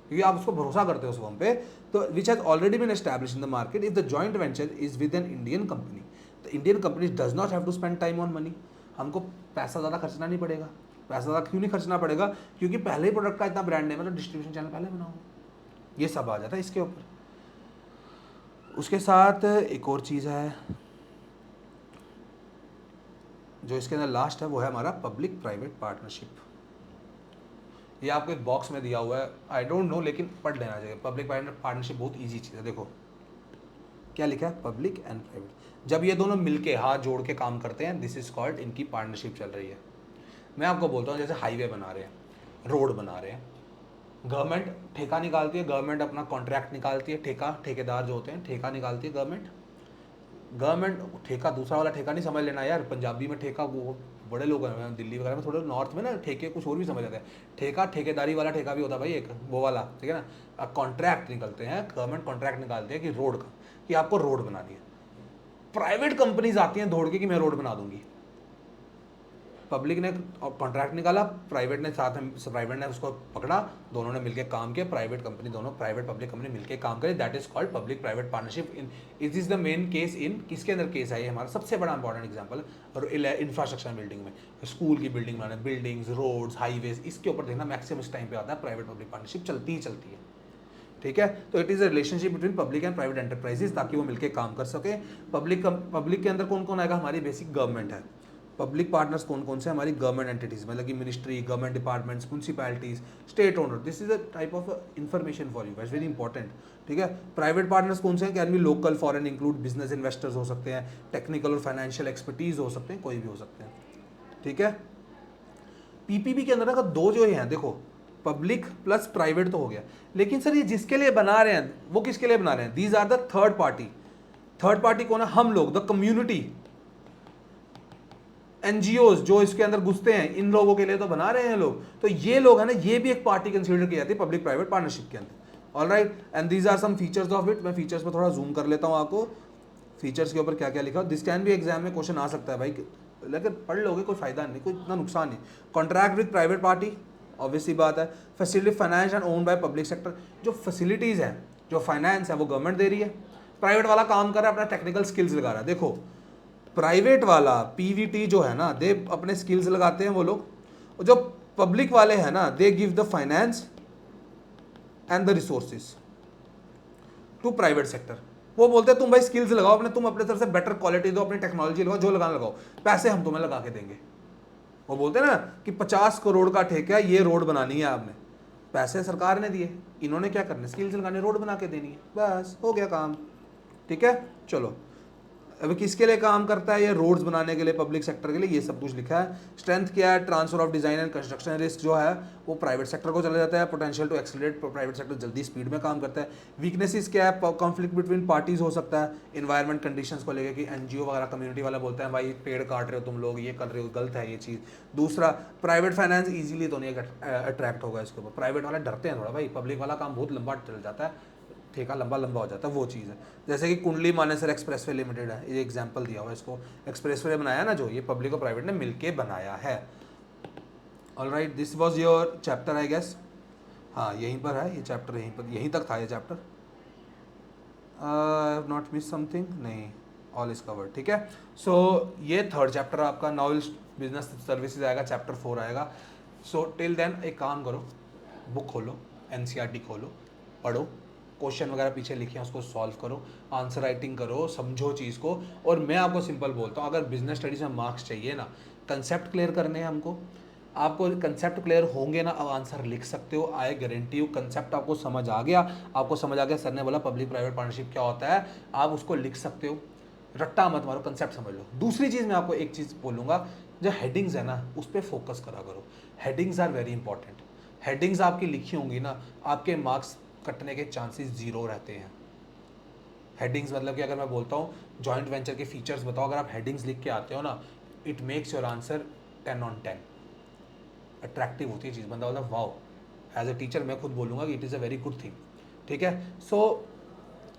A: क्योंकि आप उसको भरोसा करते हो उस फर्म पे, तो which has already been establish in the market, if the joint venture is with an Indian company, the Indian company does not have to spend time on money, हमको पैसा ज़्यादा खर्चना नहीं पड़ेगा। पैसा ज़्यादा क्यों नहीं खर्चना पड़ेगा, क्योंकि पहले ही प्रोडक्ट का इतना ब्रांड नेम है तो डिस्ट्रीब्यूशन चैनल पहले बनाओ, ये सब आ जाता है इसके ऊपर। उसके साथ एक और चीज़ है जो इसके अंदर लास्ट है, वो है हमारा पब्लिक प्राइवेट पार्टनरशिप। ये आपको एक बॉक्स में दिया हुआ है, आई डोंट नो लेकिन पढ़ लेना चाहिए। पब्लिक प्राइवेट पार्टनरशिप बहुत ईजी चीज़ है, देखो क्या लिखा है, पब्लिक एंड प्राइवेट, जब ये दोनों मिलके हाथ जोड़ के काम करते हैं, दिस इज कॉल्ड, इनकी पार्टनरशिप चल रही है। मैं आपको बोलता हूँ जैसे हाईवे बना रहे हैं, रोड बना रहे हैं, गवर्नमेंट ठेका निकालती है, गवर्नमेंट अपना कॉन्ट्रैक्ट निकालती है, ठेकेदार जो होते हैं ठेका निकालती है गवर्नमेंट ठेका, दूसरा वाला ठेका नहीं समझ लेना यार, पंजाबी में ठेका वो बड़े लोग हैं, दिल्ली वगैरह में थोड़े नॉर्थ में ना ठेके कुछ और भी समझ जाते हैं, ठेका ठेकेदारी वाला ठेका भी होता है भाई एक, वो वाला, ठीक है ना। कॉन्ट्रैक्ट निकलते हैं, गवर्नमेंट कॉन्ट्रैक्ट निकालती है कि रोड का, कि आपको रोड बनानी है, प्राइवेट कंपनीज आती हैं दौड़ के कि मैं रोड बना दूंगी। पब्लिक ने कॉन्ट्रैक्ट निकाला, प्राइवेट ने उसको पकड़ा, दोनों ने मिलकर काम किया, प्राइवेट कंपनी दोनों प्राइवेट पब्लिक कंपनी मिलकर काम करे, that is called public private partnership. In it is the main case in किसके अंदर केस है, ये हमारा सबसे बड़ा इंपॉर्टेंट एग्जांपल और इंफ्रास्ट्रक्चर बिल्डिंग में, स्कूल की बिल्डिंग बनाने, बिल्डिंग्स, रोड्स, हाईवेज, इसके ऊपर देखना मैक्सिमम इस टाइम पे आता है प्राइवेट पब्लिक पार्टनरशिप चलती ही चलती है। ठीक है, तो it is a relationship between public and private enterprises, ताकि वो मिलकर काम कर सके। पब्लिक के अंदर कौन कौन आएगा, हमारी बेसिक गवर्नमेंट है। पब्लिक पार्टनर्स कौन कौन से, हमारी गवर्नमेंट एंटिटीज, मतलब कि ministry, government departments, municipalities, state owner. This is a type of information for you, very important. ठीक है, प्राइवेट पार्टनर्स कौन से हैं, can be local, foreign, include business investors हो सकते हैं, टेक्निकल और फाइनेंशियल एक्सपर्टीज हो सकते हैं, कोई भी हो सकते हैं। ठीक है, पीपीपी के अंदर अगर दो जो हैं, देखो पब्लिक प्लस प्राइवेट तो हो गया, लेकिन सर ये जिसके लिए बना रहे हैं वो किसके लिए बना रहे हैं, these are the third party. Third party कौन है, हम लोग, द कम्युनिटी, एनजीओ जो इसके अंदर घुसते हैं, इन लोगों के लिए तो बना रहे हैं लोग। तो ये लोग है ना, ये भी एक पार्टी कंसीडर की जाती है पब्लिक प्राइवेट पार्टनरशिप के अंदर। Alright, and these are some features of it. मैं फीचर्स पे थोड़ा जूम कर लेता हूँ आपको, फीचर्स के ऊपर क्या क्या लिखा। दिस कैन भी एग्जाम में क्वेश्चन आ सकता है भाई, लेकिन पढ़ लोगे कोई फायदा नहीं, कोई इतना नुकसान नहीं। Contract with private party, obvious सी बात है। Facility finance and owned by public sector, जो फैसिलिटीज है, जो फाइनेंस है वो गवर्नमेंट दे रही है, प्राइवेट वाला काम कर रहा है, अपना टेक्निकल स्किल्स लगा रहा है। देखो प्राइवेट वाला पीवीटी जो है ना, दे अपने स्किल्स लगाते हैं वो लोग, और जो पब्लिक वाले हैं ना, they give the finance and the resources to private sector. वो बोलते हैं तुम भाई स्किल्स लगाओ अपने, तुम अपने तरफ से बेटर क्वालिटी दो, अपनी टेक्नोलॉजी लगाओ, जो लगाना लगाओ, पैसे हम तुम्हें लगा के देंगे। वो बोलते हैं ना कि 50 करोड़ का ठेका है, ये रोड बनानी है आपने, पैसे सरकार ने दिए, इन्होंने क्या करना, स्किल्स लगाने, रोड बना के देनी है, बस हो गया काम। ठीक है, चलो अब किसके लिए काम करता है, ये रोड्स बनाने के लिए, पब्लिक सेक्टर के लिए, ये सब कुछ लिखा है। स्ट्रेंथ क्या है, transfer of design and construction risk जो है वो प्राइवेट सेक्टर को चला जाता है। Potential to accelerate, private sector जल्दी स्पीड में काम करता है। वीकनेसेस क्या है, कॉन्फ्लिक्ट बिटवीन पार्टीज हो सकता है। इन्वायरमेंट कंडीशंस को लेकर कि एनजीओ वगैरह कम्युनिटी वाला बोलता है भाई पेड़ काट रहे हो तुम लोग, ये कर रहे हो, गलत है ये चीज़। दूसरा, प्राइवेट फाइनेंस ईजिली तो नहीं अट्रैक्ट होगा इसके ऊपर, प्राइवेट वाला डरते हैं थोड़ा भाई, पब्लिक वाला काम बहुत लंबा चल जाता है, ठेका लंबा लंबा हो जाता है, वो चीज़ है। जैसे कि कुंडली मानेसर एक्सप्रेसवे लिमिटेड है, ये एग्जांपल दिया हुआ है, इसको एक्सप्रेसवे बनाया ना जो, ये पब्लिक और प्राइवेट ने मिलके बनाया है। Alright, this was your chapter I guess. हाँ यहीं पर है ये चैप्टर, यहीं तक था ये chapter. I have not miss something, नहीं, ऑल इज कवर्ड। ठीक है, सो ये थर्ड चैप्टर आपका, नाउ बिजनेस सर्विसेज आएगा, चैप्टर 4 आएगा। सो टिल देन एक काम करो, बुक खोलो, एनसीईआरटी खोलो, पढ़ो, क्वेश्चन वगैरह पीछे लिखे हैं उसको सॉल्व करो, आंसर राइटिंग करो, समझो चीज़ को। और मैं आपको सिंपल बोलता हूँ, अगर बिजनेस स्टडीज में मार्क्स चाहिए ना, कंसेप्ट क्लियर करने हैं हमको, आपको कंसेप्ट क्लियर होंगे ना, अब आंसर लिख सकते हो, आई गारंटी यू। कंसेप्ट आपको समझ आ गया, सर ने बोला पब्लिक प्राइवेट पार्टनरशिप क्या होता है, आप उसको लिख सकते हो, रट्टा मत मारो, कंसेप्ट समझ लो। दूसरी चीज़ मैं आपको एक चीज़ बोलूँगा, जो हेडिंग्स है ना उस पर फोकस करा करो, headings are very important. Headings आपकी लिखी होंगी ना, आपके मार्क्स कटने के चांसेस जीरो रहते हैं। हेडिंग्स मतलब कि अगर मैं बोलता हूँ जॉइंट वेंचर के फीचर्स बताओ, अगर आप हेडिंग्स लिख के आते हो ना, it makes your answer 10 on 10। Attractive होती है चीज़, बंदा बोलता वाओ, एज ए टीचर मैं खुद बोलूँगा कि it is a very good thing. ठीक है, सो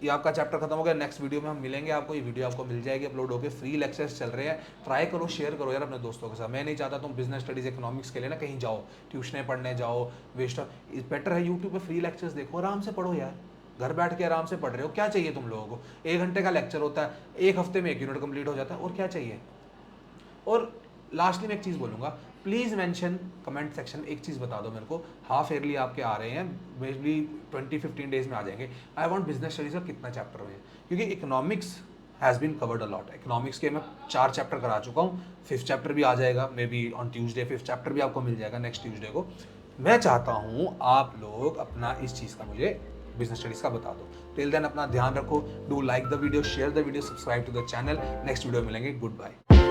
A: ये आपका चैप्टर खत्म हो गया। नेक्स्ट वीडियो में हम मिलेंगे, आपको ये वीडियो आपको मिल जाएगी अपलोड होकर, फ्री लेक्चर्स चल रहे हैं, ट्राई करो, शेयर करो यार अपने दोस्तों के साथ। मैं नहीं चाहता तुम बिजनेस स्टडीज इकोनॉमिक्स के लिए ना कहीं जाओ, ट्यूशनें पढ़ने जाओ, वेस्ट। इस बेटर है यूट्यूब पे फ्री लेक्चर्स देखो, आराम से पढ़ो यार, घर बैठ के आराम से पढ़ रहे हो, क्या चाहिए तुम लोगों को। 1 घंटे का लेक्चर होता है, 1 हफ्ते में 1 यूनिट कंप्लीट हो जाता है, और क्या चाहिए। और लास्टली मैं एक चीज़ बोलूँगा, प्लीज़ मेंशन कमेंट सेक्शन में, एक चीज़ बता दो मेरे को, हाफ ईयरली आपके आ रहे हैं, मेबी 20-15 डेज में आ जाएंगे, आई वांट बिजनेस स्टडीज़ का कितना चैप्टर हुए, क्योंकि economics has been covered a lot. Economics के मैं 4 चैप्टर करा चुका हूँ, 5th चैप्टर भी आ जाएगा may be on Tuesday, 5th chapter भी आपको मिल जाएगा नेक्स्ट ट्यूसडे को। मैं चाहता हूँ आप लोग अपना इस चीज़ का मुझे बिजनेस स्टडीज़ का बता दो। टिल देन अपना ध्यान रखो, do like the video, share the video, subscribe to the channel. Next video मिलेंगे, गुड बाय।